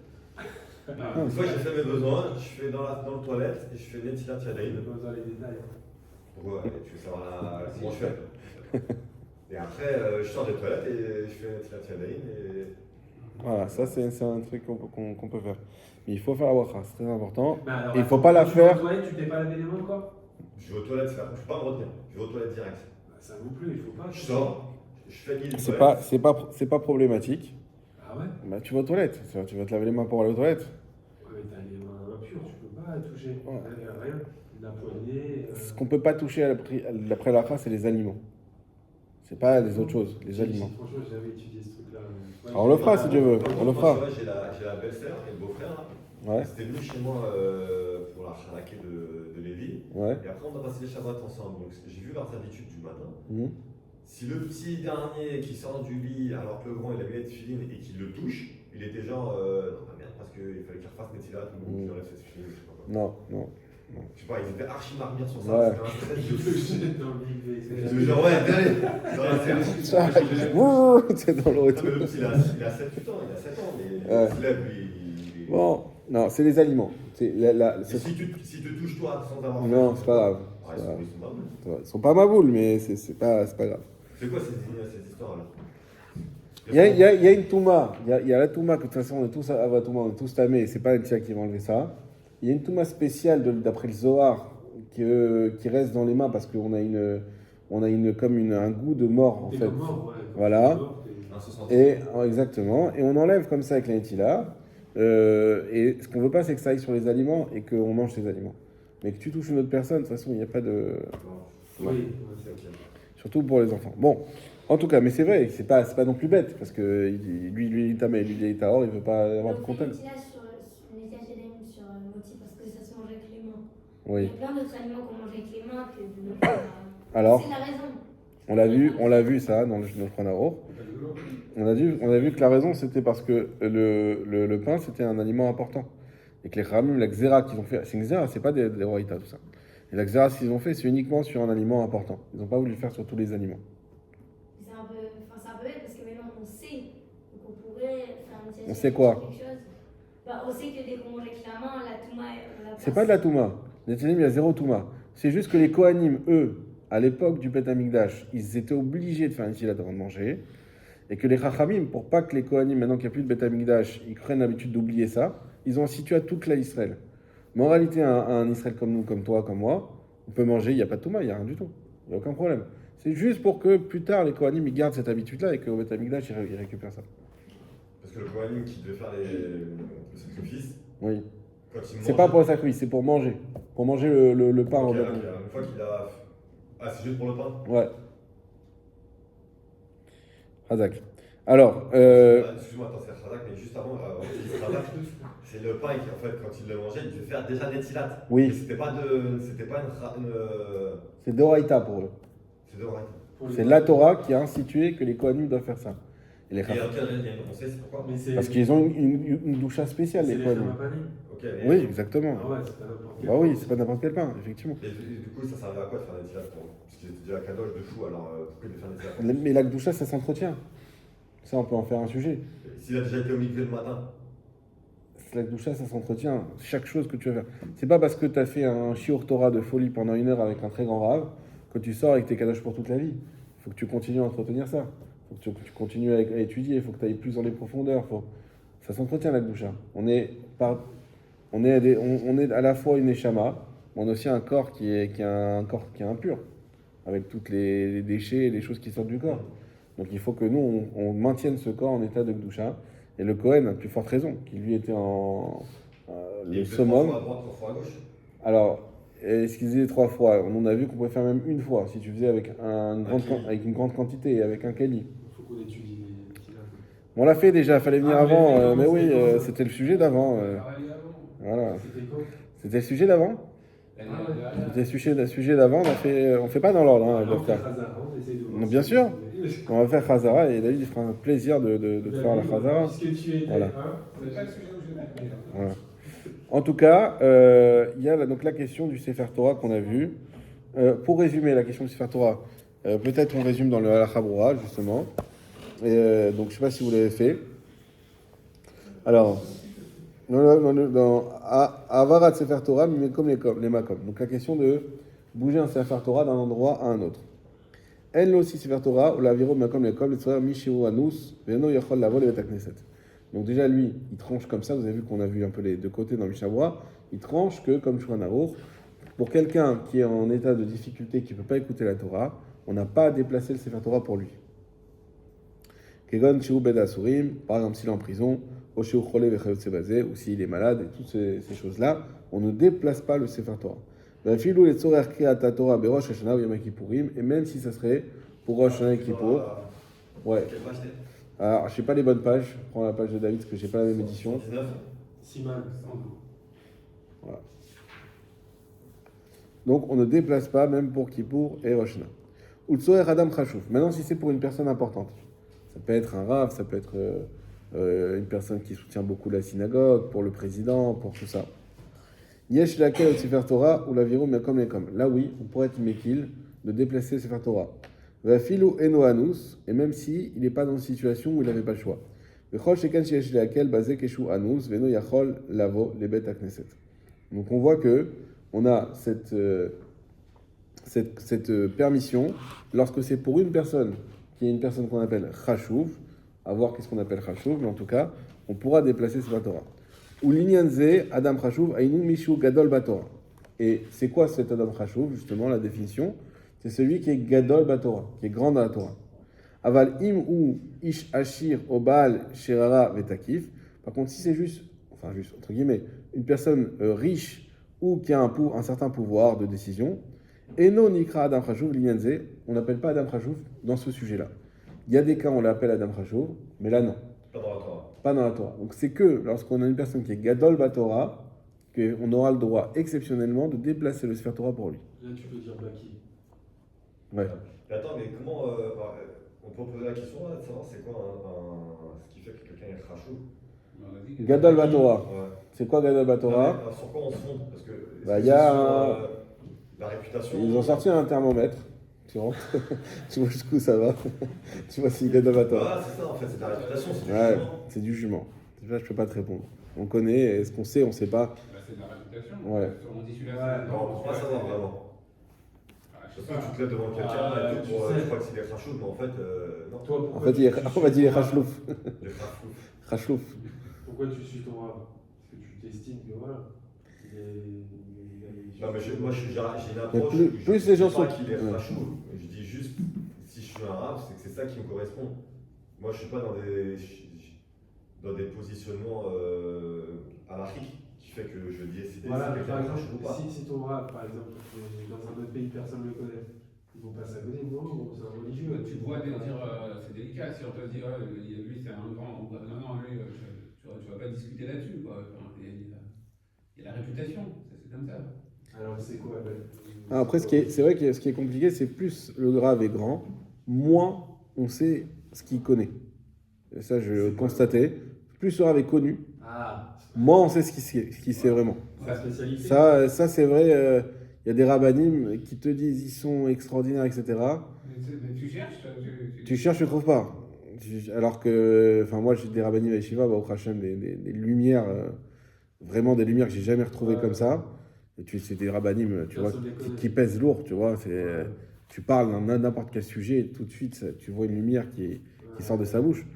Non, Une fois que j'ai fait mes besoins, je fais dans le toilette et je fais Netilat Je Yadayim. vais pas dans les détails. Ouais, et tu veux savoir comment je fais. Et après, je sors des toilettes et je fais Netilat Yadayim et. Voilà, ça c'est un truc qu'on peut faire. Mais il faut faire la bracha, c'est très important. Mais alors, Et il faut attends, pas la quand tu vas aux faire. toilettes, tu t'es pas lavé les mains quoi? Je vais aux toilettes, je ne peux pas me retenir. Je vais aux toilettes direct. Bah, ça non plus, il faut pas. Je sors, Je fais ni C'est pas problématique. Ah ouais? Bah, tu vas aux toilettes. Tu vas te laver les mains pour aller aux toilettes. Ouais, mais t'as les mains impures, tu peux pas toucher. Ouais. Rien. La poignée. Ce qu'on peut pas toucher d'après la fin, c'est les aliments. C'est pas les autres choses, les aliments. Franchement, j'ai jamais étudié ce truc-là. Ouais, Alors, on le fera si tu veux, on le fera. Moi, j'ai la belle-sœur et le beau-frère. Là. Ouais, C'était venu chez moi pour la charlaquée de Lévi. ouais. Et après, on a passé les Shabbat ensemble. Donc, j'ai vu leurs habitudes du matin. Mhm. Si le petit dernier qui sort du lit, alors que le grand il a mis les tefilines et qu'il le touche, il était genre non, pas merde, parce qu'il fallait qu'il refasse Netilat ou qu'il enlève ses tefilines, je sais pas quoi. Non, non. Je sais pas, ils étaient archi marmire sur ça. Ouais. C'était un stress de Je le fou. jette dans le bidet. Je me dis, genre, ouais, allez, dans la série. C'est dans le Non, retour. mais le petit, il a 7 ans, mais Ouais. il se lève, lui. Bon, non, c'est les aliments. Et si tu te touches toi sans avoir Non, c'est pas grave. Ouais, C'est pas grave. ils sont pas bons. Ils sont pas ma boule, mais c'est pas grave. C'est quoi ces histoires-là? Il y a une Touma. Il y a la Touma que de toute façon on est tous à Touma, on est tous tamés. C'est pas Netia qui va enlever ça. Il y a une Touma spéciale d'après le Zohar qui reste dans les mains parce qu'on a un goût de mort en T'es fait. comme mort, ouais. Voilà. T'es mort, t'es- Un 60. Exactement. Et on enlève comme ça avec la Netila. Et ce qu'on veut pas, c'est que ça aille sur les aliments et qu'on mange ces aliments. Mais que tu touches une autre personne, de toute façon, il n'y a pas de. Oui, ouais, C'est ok. Surtout pour les enfants. Bon, en tout cas, mais c'est vrai, c'est pas non plus bête parce que lui, il est tamé, lui, il est tahor, il veut pas avoir de Donc, contact. les THLM sur le motif parce que ça se mange avec les mains. Il Oui. y a plein d'autres aliments qu'on mange avec les mains Alors, c'est la raison. on l'a vu ça dans le Shulchan. On a vu que la raison c'était parce que le pain c'était un aliment important. Et que les Khamim, la Xéra qu'ils ont fait, c'est une Xéra, c'est pas des Horaïta tout ça. Et la Xéra qu'ils ont fait, c'est uniquement sur un aliment important. Ils n'ont pas voulu le faire sur tous les aliments. C'est un peu bête parce que maintenant on sait qu'on pourrait faire une THLM On sait quoi? sur quelque chose. Bah, on sait que dès qu'on mange avec la main, la touma, on la C'est pas de la Touma. Netzanim, il y a zéro Touma. C'est juste que les Kohanim, eux, à l'époque du Beth Amikdash, ils étaient obligés de faire une Tilat avant de manger. Et que les Chachamim, pour pas que les Kohanim, maintenant qu'il n'y a plus de Beth Amikdash, ils prennent l'habitude d'oublier ça, ils ont institué à toute la Israël. Mais en réalité, un Israël comme nous, comme toi, comme moi, on peut manger, il n'y a pas de Touma, il n'y a rien du tout. Il n'y a aucun problème. C'est juste pour que plus tard, les Kohanim, ils gardent cette habitude-là et qu'au Beth Amikdash, ils récupèrent ça. Parce que le Kohanim qui devait faire le sacrifice, Oui. quand il C'est pas pour le sacrifice, c'est pour manger. Pour manger le pain. Ok, au Beth ok. Amikdash. Une fois qu'il a. Ah, c'est juste pour le pain? Ouais. Hazak. Alors, Excuse-moi, attends, c'est Khazak, mais juste avant qu'il dise Khazak, c'est le pain qui, en fait, quand il le mangeait, il devait faire déjà Netilat. Oui. Mais c'était pas une. c'est Doraïta pour eux. C'est de vrai. Pour les- C'est la Torah qui a institué que les Kohanim doivent faire ça. Et les Et Chachamim. on sait c'est pourquoi? Mais c'est. Parce qu'ils ont une doucha spéciale, c'est les les Kohanim. Chamapani. Ok, mais. Oui, exactement. Ah ouais, c'est pas n'importe quel Bah oui, pain. c'est pas n'importe quel pain, effectivement. Et du coup, ça servait à quoi de faire Netilat parce qu'ils étaient déjà Kadosh de fou, alors pourquoi il devait faire Netilat? Mais la doucha, ça s'entretient. Ça, on peut en faire un sujet. S'il a déjà été au mikvé le matin, La doucha, ça s'entretient. Chaque chose que tu vas faire. C'est pas parce que tu as fait un shiur Torah de folie pendant 1 heure avec un très grand rave que tu sors avec tes kadosh pour toute la vie. Il faut que tu continues à entretenir ça. Il faut que tu continues à étudier. Il faut que tu ailles plus dans les profondeurs. Ça s'entretient la doucha. On est à la fois une échama, mais on a aussi un corps qui est impur, avec tous les déchets et les choses qui sortent du corps. Donc il faut que nous, on maintienne ce corps en état de Gdusha. Et le Kohen a de plus forte raison, qui lui était il le faisait 3 summum. fois à droite, 3 fois à gauche. Alors, est-ce qu'ils faisaient 3 fois? On a vu qu'on pouvait faire même une fois, si tu faisais avec une grande quantité, et avec un keli. Il faut qu'on étudie les petits là. On l'a fait déjà, fallait venir Ah, mais avant, non, mais oui, c'était quand, ça c'était le sujet d'avant. Voilà. C'était quand? C'était le sujet d'avant? C'était le sujet d'avant, on fait pas dans l'ordre, hein, Ah, on fait Docteur. Khazara, on essaie de voir Non, si- bien sûr. On va faire Khazara et David il fera un plaisir de te faire la Khazara. Puisque tu étais, Voilà. hein, C'est pas le sujet où je vais venir. Voilà. En tout cas, il y a donc la question du Sefer Torah qu'on a vu. Pour résumer la question du Sefer Torah, peut-être on résume dans le Halacha Brura, justement. Donc je ne sais pas si vous l'avez fait. Alors, dans Avarat Sefer Torah, Mimekom les Makom. Donc la question de bouger un Sefer Torah d'un endroit à un autre. En lo aussi Sefer Torah, ou la viro Makom les Kom, le Tzorah Mishiru Anus, Veno Yachol Lavo le Bet HaKnesset. Donc déjà lui, il tranche comme ça, vous avez vu qu'on a vu un peu les deux côtés dans Mishnah Brura, il tranche que comme Shulchan Aruch, pour quelqu'un qui est en état de difficulté, qui ne peut pas écouter la Torah, on n'a pas à déplacer le Sefer Torah pour lui. Kegon Shiu Bed Asurim, par exemple s'il est en prison, ou Shiu Chole Vechayotse Bazé, ou s'il est malade, et toutes ces choses-là, on ne déplace pas le Sefer Torah. Vafilou les Tzorer Kriyat Torah Berosh Hashanah ou Yom Kippourim, et même si ça serait pour Rosh Hashanah et Kippour, ouais. Quelle page t'es Alors, je sais pas les bonnes pages, je prends la page de David parce que j'ai pas la même édition. 19. Siman. Voilà. Donc, on ne déplace pas, même pour Kippour et Rosh Hashanah. Utsoer Adam Khashouf. Maintenant, si c'est pour une personne importante, ça peut être un rav, ça peut être une personne qui soutient beaucoup la synagogue, pour le président, pour tout ça. Yesh laquelle au Sefer Torah ou la virou mekom lekom. Là, oui, on pourrait être mekil de déplacer le Sefer Torah. Vafilu eno anus, et même si il n'est pas dans une situation où il n'avait pas le choix. Vechol sheken sheyesh laquelle basé keshu anus veno yachol lavo lebet akneset. Donc on voit que on a cette permission lorsque c'est pour une personne qui est une personne qu'on appelle chashuv, à voir qu'est-ce qu'on appelle chashuv, mais en tout cas, on pourra déplacer ce Torah. Ou l'inyanze Adam chashuv ainu mishu gadol batorah. Et c'est quoi cet Adam chashuv, justement, la définition? C'est celui qui est gadol batorah, qui est grand dans la Torah. Aval im ou ish ashir obal sherara vetakif. Par contre, si c'est juste entre guillemets, une personne riche ou qui a un certain pouvoir de décision, eno nikra Adam chashuv l'inyanze, on n'appelle pas Adam chashuv dans ce sujet-là. Il y a des cas où on l'appelle Adam chashuv, mais là non. Pas dans la Torah. Pas dans la Torah. Donc c'est que lorsqu'on a une personne qui est gadol batorah, qu'on aura le droit exceptionnellement de déplacer le Sefer Torah pour lui. Là, tu peux dire Baki. Ouais. Mais attends, mais comment. On peut poser la question là, de savoir c'est quoi ce qui fait que quelqu'un est chachou. Gadol batorah. Ouais. C'est quoi gadol batorah? Sur quoi on se fonde? Parce que. Il y a la réputation. Ils ont sorti un thermomètre. Tu rentres, tu vois jusqu'où ça va. Tu vois si gadol batorah. Ah, c'est ça en fait, c'est de la réputation, c'est du ouais, jugement. c'est du jugement. Là, je peux pas te répondre. On connaît, est-ce qu'on sait, on sait pas. C'est de la réputation. Ouais. On dit celui-là, Ouais, c'est- Non, on peut pas savoir vraiment. Je sais Surtout pas. tu te lèves devant quelqu'un Ah, et tout tu pour. sais. Je crois que c'est des chachous, mais en fait. Non. Toi, En pourquoi fait, tu on va dire les suis ton rab rachlouf. Des chachous. Rachlouf. Pourquoi tu suis ton rab? Parce que tu t'estimes que voilà. Non, mais moi j'ai une Mais approche. plus les gens sont. Qu'il est chachou. Je dis juste, si je suis un rap, c'est que c'est ça qui me correspond. Moi je suis pas dans des positionnements anarchiques qui fait que je dis si Voilà, quelqu'un par est chachou ou exemple, pas. si ton rab, par exemple, dans un autre pays, personne ne le connaît, ils vont pas s'abonner. Non, c'est un religieux. Tu vois dire, c'est délicat si on te dit, lui c'est un grand. Non, lui, tu vas pas discuter là-dessus. Quoi. Enfin, il y a la réputation, c'est comme ça. Alors c'est quoi Après, c'est vrai que ce qui est compliqué, c'est plus le grave est grand, moins on sait ce qu'il connaît. Et ça, je constatais. Plus le grave est connu, Ah, moins on sait ce qu'il sait vraiment. sa spécialité. Ça c'est vrai. Il y a des rabbinim qui te disent ils sont extraordinaires, etc. Mais tu cherches Tu cherches, tu ne trouves pas. Alors que, enfin, moi, j'ai des rabbinim à Yeshiva, au Hachem, des lumières, vraiment des lumières que j'ai jamais retrouvées comme ça. Et c'est des rabbinim, tu vois, qui pèsent lourd, tu vois. Tu parles dans n'importe quel sujet, et tout de suite, tu vois une lumière qui sort de sa bouche.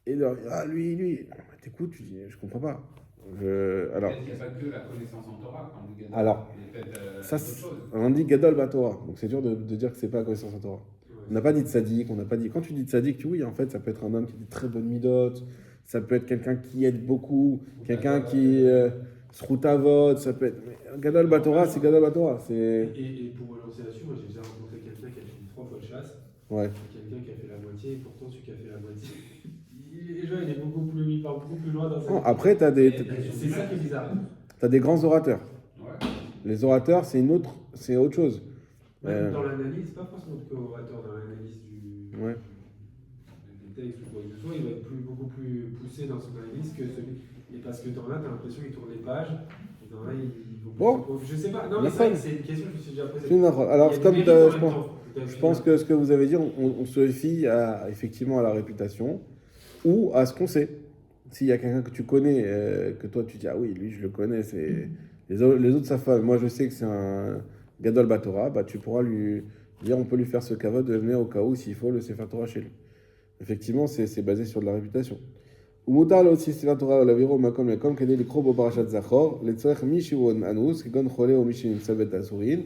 Et là, lui, t'écoutes, tu dis, je comprends pas. Alors, il n'y a pas que la connaissance en Torah quand on dit Gadol. alors, Il y a peut-être ça, d'autres choses. on dit Gadol Batorah, donc c'est dur de dire que c'est pas la connaissance en Torah. On n'a pas dit de sadique, on n'a pas dit. Quand tu dis de sadique, oui, en fait, ça peut être un homme qui a des très bonnes midotes, ça peut être quelqu'un qui aide beaucoup, quelqu'un qui se route à vote, ça peut être. Mais Gadol Batorah, c'est Gadol Batorah. Et pour relancer là-dessus, moi j'ai déjà rencontré quelqu'un qui a fait 3 fois de chasse, Ouais. et quelqu'un qui a fait la moitié, et pourtant celui qui a fait la moitié. Déjà, il part beaucoup plus loin dans sa. Non, après, C'est ça qui est bizarre. t'as des grands orateurs. Ouais. Les orateurs, c'est autre chose. Même dans l'analyse, pas forcément de co-orateur, dans l'analyse Ouais. des textes ou quoi que ce soit, il va être beaucoup plus poussé dans son analyse que celui. Et parce que dans là, t'as l'impression qu'il tourne les pages, et dans là, ils vont. Bon. Je sais pas, non, mais D'accord. c'est une question que je me suis déjà posée. Alors, Il y a comme des mérites en je même pense. temps. Je pense que ce que vous avez dit, on se fie effectivement à la réputation ou à ce qu'on sait. S'il y a quelqu'un que tu connais, que toi tu dis ah oui, lui je le connais, c'est les autres savent pas. Moi je sais que c'est un Gadol Batorah, bah tu pourras lui dire on peut lui faire ce kavod de venir au cas où s'il faut le Sefer Torah chez lui. Effectivement, c'est basé sur de la réputation. ומותר להוציא ספר תורה ולהעבירו ממקום למקום כדי לקרוא בו פרשת זכור, לצורך מי שהוא אנוס, כגון חולה או מי שנמצא בית האסורים,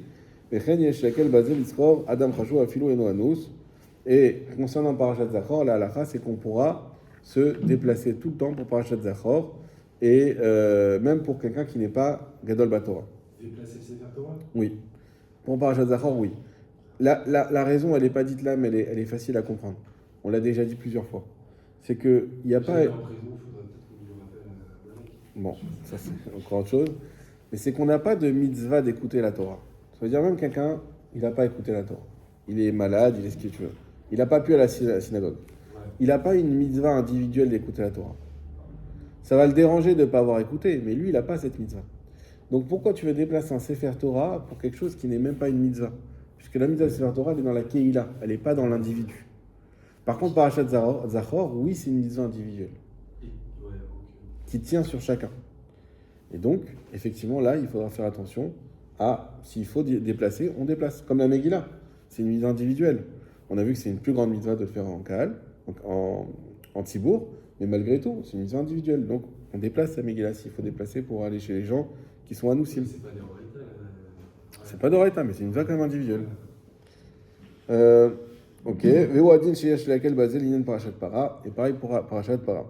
וכן יש להקל בזה לזכור אדם חשוב אפילו אינו אנוס, Et concernant Parashat Zachor, la halakha, c'est qu'on pourra se déplacer tout le temps pour Parashat Zachor, et même pour quelqu'un qui n'est pas Gadol Batora. Déplacer le Sefer Torah? Oui. Pour Parashat Zachor, oui. La raison, elle n'est pas dite là, mais elle est facile à comprendre. On l'a déjà dit plusieurs fois. C'est qu'il n'y a pas... J'étais en prison, il faudrait peut-être qu'on lui rappelle Malek. Bon, ça c'est encore autre chose. Mais c'est qu'on n'a pas de mitzvah d'écouter la Torah. Ça veut dire même quelqu'un, il n'a pas écouté la Torah. Il est malade, il est ce que tu veux. Il n'a pas pu aller à la synagogue. Ouais. Il n'a pas une mitzvah individuelle d'écouter la Torah. Ça va le déranger de ne pas avoir écouté, mais lui, il n'a pas cette mitzvah. Donc pourquoi tu veux déplacer un Sefer Torah pour quelque chose qui n'est même pas une mitzvah? Puisque la mitzvah de Sefer Torah, elle est dans la Keïla, elle n'est pas dans l'individu. Par contre, Parashat Zachor, oui, c'est une mitzvah individuelle Ouais, ok. qui tient sur chacun. Et donc, effectivement, là, il faudra faire attention à, s'il faut déplacer, on déplace. Comme la Megillah, c'est une mitzvah individuelle. On a vu que c'est une plus grande mitzvah de le faire en Kahal, donc en Tzibour, mais malgré tout, c'est une mitzvah individuelle. Donc, on déplace la Megillah s'il faut déplacer pour aller chez les gens qui sont Anoussim. C'est pas des Horaïta, C'est pas d'Oraita, mais c'est une mitzvah quand même individuelle. Ok. Ve'uadin sheyesh laquelle basé l'inyan parashat para, et pareil pour parashat para.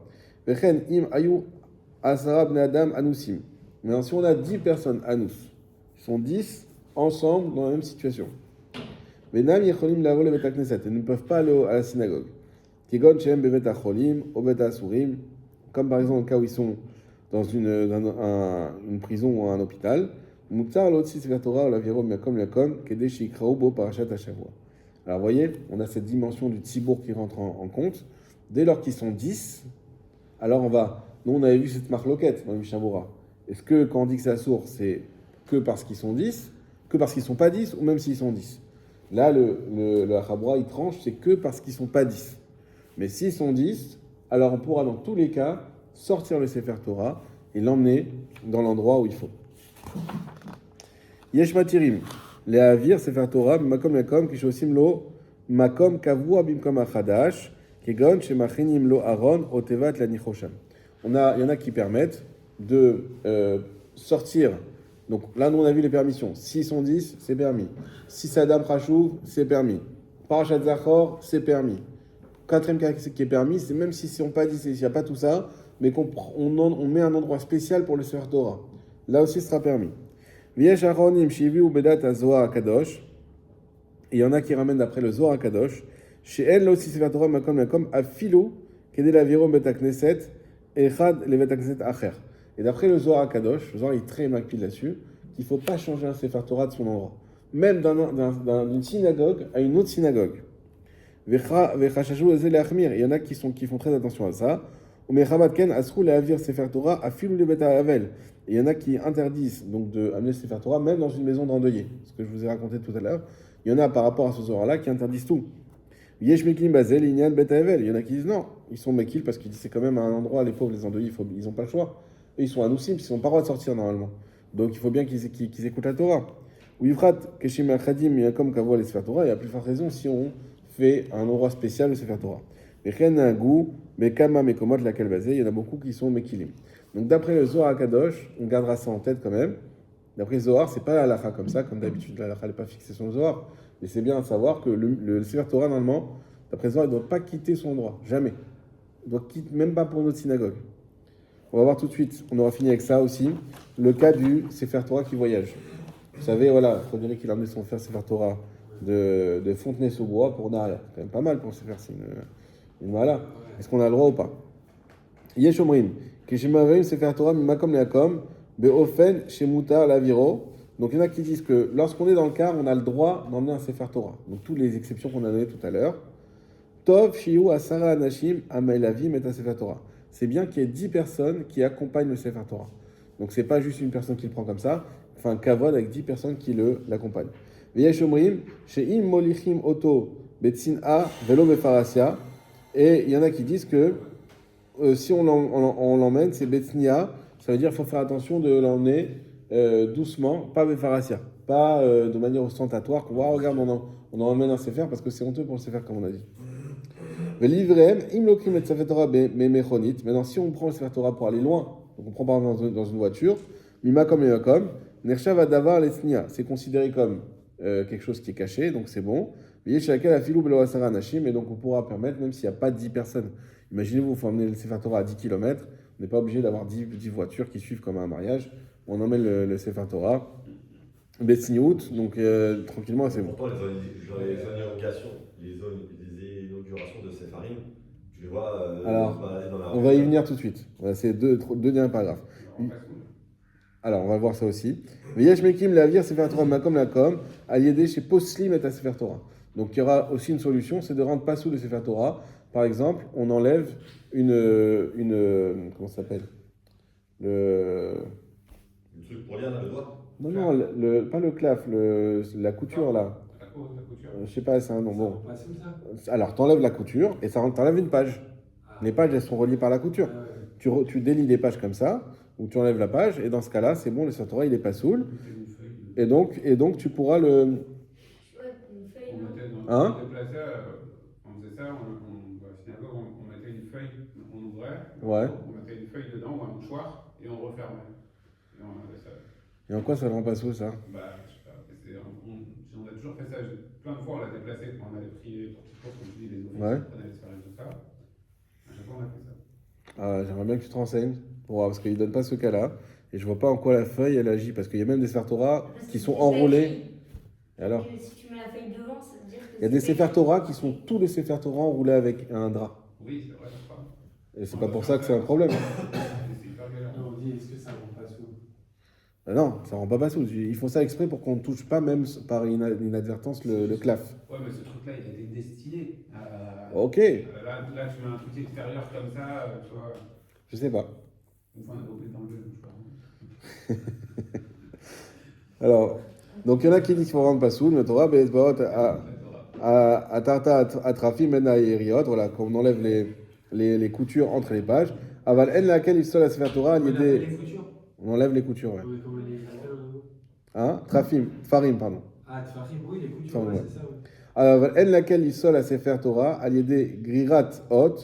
Vechen im ayu asara bnei adam anusim. Maintenant, si on a 10 personnes anus, ils sont 10 ensemble dans la même situation. Venam yecholim lavo le bet hakneset, ils ne peuvent pas aller à la synagogue. Kegon shem bevet acholim, o bet asurim, comme par exemple le cas où ils sont dans une prison ou un hôpital. Mutar l'otsi sefer Torah ou la viro miakom yakom kedei shikrau bo parashat hashavua. Alors, vous voyez, on a cette dimension du tzibour qui rentre en compte. Dès lors qu'ils sont 10, alors nous, on avait vu cette marque loquette dans le Mishabura. Est-ce que quand on dit que c'est assourd, c'est que parce qu'ils sont 10, que parce qu'ils ne sont pas 10, ou même s'ils sont 10? Là, le Achabura, il tranche, c'est que parce qu'ils ne sont pas 10. Mais s'ils sont 10, alors on pourra dans tous les cas sortir le Sefer Torah et l'emmener dans l'endroit où il faut. Yesh matirim. להעביר ספר תורה ממקום למקום כשעושים לו מקום קבוע במקום החדש, כגון שמכינים לו ארון או תיבת להניחו שם. Il y en a qui permettent de sortir. Donc là, nous, on a vu les permissions. 6 sont 10, c'est permis. 6 Adam Khashouv, c'est permis. Parashat Zachor, c'est permis. Quatrième cas qui est permis, c'est même si on pas dit, s'il n'y a pas tout ça, mais on met un endroit spécial pour le Sefer Torah. Là aussi, ce sera permis. V'yesh acharonim sheviu bedat hazohar hakadosh. Et il y en a qui ramènent d'après le Zohar hakadosh. She'en lo aussi Sefer Torah makom makom afilu kedei laviro bet hakneset echad levet hakneset acher. Et d'après le Zohar hakadosh, le Zohar est très macpile là-dessus, qu'il ne faut pas changer un Sefer Torah de son endroit. Même d'une synagogue à une autre synagogue. V'chashashu eze leachmir. Il y en a qui font très attention à ça. U'mechamad ken asru lehavir Sefer Torah afilu lebet havel. Il y en a qui interdisent donc de amener le Sefer Torah même dans une maison d'endeuillé. Ce que je vous ai raconté tout à l'heure. Il y en a par rapport à ce Zohar-là qui interdisent tout. Yesh meklim bazel inyan bet havel. Il y en a qui disent non, ils sont mekil parce qu'ils disent c'est quand même un endroit, les pauvres, les endeuillés, ils n'ont pas le choix. Eux, ils sont anousim, ils n'ont pas le droit de sortir normalement. Donc il faut bien qu'ils écoutent la Torah. Ou ifrat keshim achadim comme kavua les Sefer Torah. Il y a plus forte raison si on fait un endroit spécial le Sefer Torah. Mechen un goût, mekama mekomot laquelle basé. Il y en a beaucoup qui sont mekilim. Donc d'après le Zohar Kadosh, on gardera ça en tête quand même. D'après le Zohar, c'est pas la halakha comme ça, comme d'habitude la halakha n'est pas fixée sur le Zohar. Mais c'est bien de savoir que le Sefer Torah, normalement, d'après le Zohar, il ne doit pas quitter son endroit. Jamais. Il doit quitter, même pas pour notre synagogue. On va voir tout de suite, on aura fini avec ça aussi, le cas du Sefer Torah qui voyage. Vous savez, voilà, il faut dire qu'il a amené son Sefer Torah de Fontenay-sous-Bois pour Naria. C'est quand même pas mal pour se faire voilà. Est-ce qu'on a le droit ou pas? Yesh omrim. Donc il y en a qui disent que lorsqu'on est dans le car, on a le droit d'emmener un Sefer Torah. Donc toutes les exceptions qu'on a données tout à l'heure. Tov shiu asara anashim amelavim et Sefer Torah. C'est bien qu'il y ait 10 personnes qui accompagnent le Sefer Torah. Donc c'est pas juste une personne qui le prend comme ça, enfin un kavod avec 10 personnes qui l'accompagnent. Veyesh omrim she'im molichim oto betsin'a velo befarasia. Et il y en a qui disent que si on l'emmène, c'est Betsnia, ça veut dire qu'il faut faire attention de l'emmener doucement, pas Befarasia, pas de manière ostentatoire, qu'on voit, regarde, on emmène un Sefer parce que c'est honteux pour le Sefer, comme on a dit. Maintenant, si on prend le Sefer Torah pour aller loin, donc on prend par exemple dans une voiture, Mima comme Nershav Adavar Lesnia, c'est considéré comme quelque chose qui est caché, donc c'est bon. Voyez, chacun a filou belo asara nashim, et donc on pourra permettre, même s'il n'y a pas 10 personnes. Imaginez-vous, il faut emmener le Sefer Torah à 10 km, on n'est pas obligé d'avoir 10 voitures qui suivent comme un mariage. On emmène le Sefer Torah, Betsniout, donc tranquillement, c'est bon. Pourtant, les inaugurations de Sepharim, tu les vois Alors, se balader dans la on rue. va y venir tout de suite. Voilà, c'est deux derniers paragraphes. Alors, pas cool. Alors, on va voir ça aussi. V'yesh mekim lavir Sefer Torah makom lakom, aliédé chez Poslim et à Sefer Torah. Donc, il y aura aussi une solution, c'est de rendre pas sous le Sefer Torah. Par exemple, on enlève comment ça s'appelle Le truc pour lire là, le doigt. Non, pas le claf, la couture là. La couture. Je sais pas, c'est un nom. Bon. Pas sous ça. Alors, t'enlèves la couture et ça t'enlève une page. Ah. Les pages, elles sont reliées par la couture. Ouais. Tu délies les pages comme ça, ou tu enlèves la page, et dans ce cas-là, c'est bon, le Sefer Torah, il est pas saoul. Et donc, tu pourras le. Ouais, une feuille, On non? mettait dans Hein on déplaçait, on faisait ça, à la synagogue, on mettait une feuille, on ouvrait, Ouais. on mettait une feuille dedans ou un mouchoir et on refermait. Et on avait ça. Et en quoi ça ne rend pas saoul, ça? Bah, je sais pas, on a toujours fait ça. Plein de fois, on l'a déplacé quand on allait prier pour tout comme je dis, les offices, Ouais. on prenait les soirées, tout ça. À chaque fois, on a fait ça. Ah, j'aimerais bien que tu te renseignes, pour voir, parce qu'il ne donne pas ce cas-là. Et je vois pas en quoi la feuille, elle agit, parce qu'il y a même des Sefer Torah Parce que qui c'est sont pas enroulés. écrit. Et alors? Et si tu mets la feuille devant, ça veut dire que. Il y a des c'est pas Sefer Torah qui sont tous les Sefer Torah enroulés avec un drap. Oui, c'est vrai, je crois. Et c'est pas pour ça que c'est un problème. C'est hyper galère. Non, on dit, est-ce que ça rend pas sous? Ah non, ça rend pas saoul. Ils font ça exprès pour qu'on ne touche pas, même par inadvertance, le claf. Ouais, mais ce truc-là, il a été destiné à. Ok, Là, tu mets un truc extérieur comme ça, tu vois. je sais pas. Enfin, on a oublié d'enlever le mouchoir. Alors, donc il y en a qui disent qu'il faut rendre pas saoul, mais Torah, Be'ezbaot, à Tarta, à Trafim, Men Eriot, voilà, qu'on enlève les coutures entre les pages. Aval en laquelle il se la Sefer Torah, On il y a appelle des. les coutures. On enlève les coutures, ouais. Oui, comment les appelle, Hein? Trafim, Farim, pardon. Ah, Tfarim, oui, les coutures, Enfin, ouais, ouais. c'est ça, ouais. Alors, en laquelle il se la Sefer Torah, al yede grirat hot,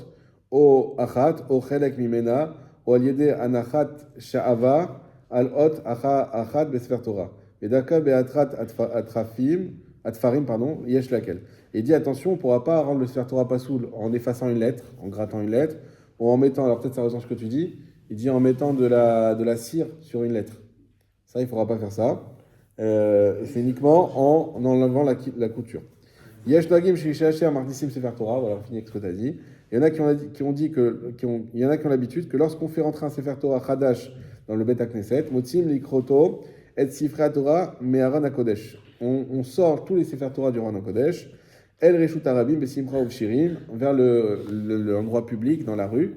o achat, o chelek mimena, o al yede anachat sha'ava, al hot achat besefer Torah. Et daka beatrat atfarim, pardon, yesh laquelle. Et il dit attention, on ne pourra pas rendre le Sefer Torah pas saoul en effaçant une lettre, en grattant une lettre, ou en mettant, alors peut-être ça rejoint ce que tu dis, il dit en mettant de la cire sur une lettre. Ça, il ne faudra pas faire ça. Et c'est uniquement en enlevant la couture. Yesh nagim shishasher martissim sefer Torah, voilà, on finit avec ce que tu as dit. Il y en a qui ont l'habitude que lorsqu'on fait rentrer un sefer Torah chadash dans le Bet HaKnesset, motzim likroto et sifrei Torah me'aran hakodesh. On sort tous les sefer Torah du Aron HaKodesh, el reshut harabim besimcha uvshirim, vers l'endroit public dans la rue,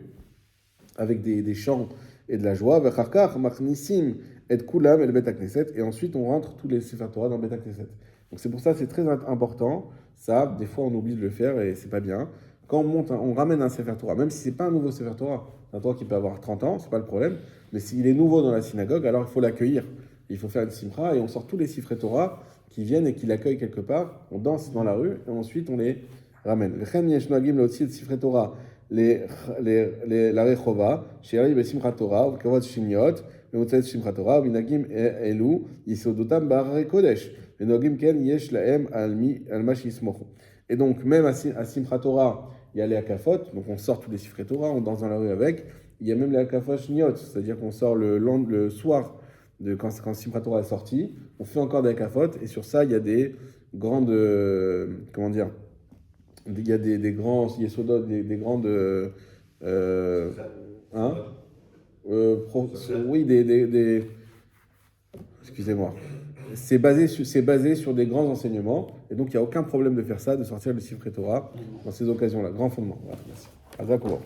avec des chants et de la joie. V'charkach machnissim et kulam el Bet HaKnesset, et ensuite on rentre tous les sefer Torah dans le Bet HaKnesset. Donc c'est pour ça que c'est très important. Ça, des fois, on oublie de le faire et c'est pas bien. Quand on ramène un Sefer Torah, même si c'est pas un nouveau Sefer Torah, un Torah qui peut avoir 30 ans, c'est pas le problème. Mais s'il est nouveau dans la synagogue, alors il faut l'accueillir. Il faut faire une simcha et on sort tous les Sifrei Torah qui viennent et qui l'accueillent quelque part. On danse dans la rue et ensuite on les ramène. V'chen yesh noagim leotzi et Sifrei Torah la rechova, she'ari besimchat Torah, v'kavod shimiot, ve'motzet simchat Torah, v'inagim elu yisodotam b'harei kodesh. Et donc, même à Simchat Torah, il y a les Akafot, donc on sort tous les Sifrei Torah, on danse dans la rue avec. Il y a même les Akafot Shniot, c'est-à-dire qu'on sort le soir, quand Simchat Torah est sorti, on fait encore des Akafot, et sur ça, il y a des grandes. Comment dire? Il y a des grands Yesodot, des grandes. Hein? Oui, excusez-moi. C'est basé sur des grands enseignements, et donc il n'y a aucun problème de faire ça, de sortir le Sifrei Torah dans ces occasions-là. Grand fondement. Voilà, merci. Azakour.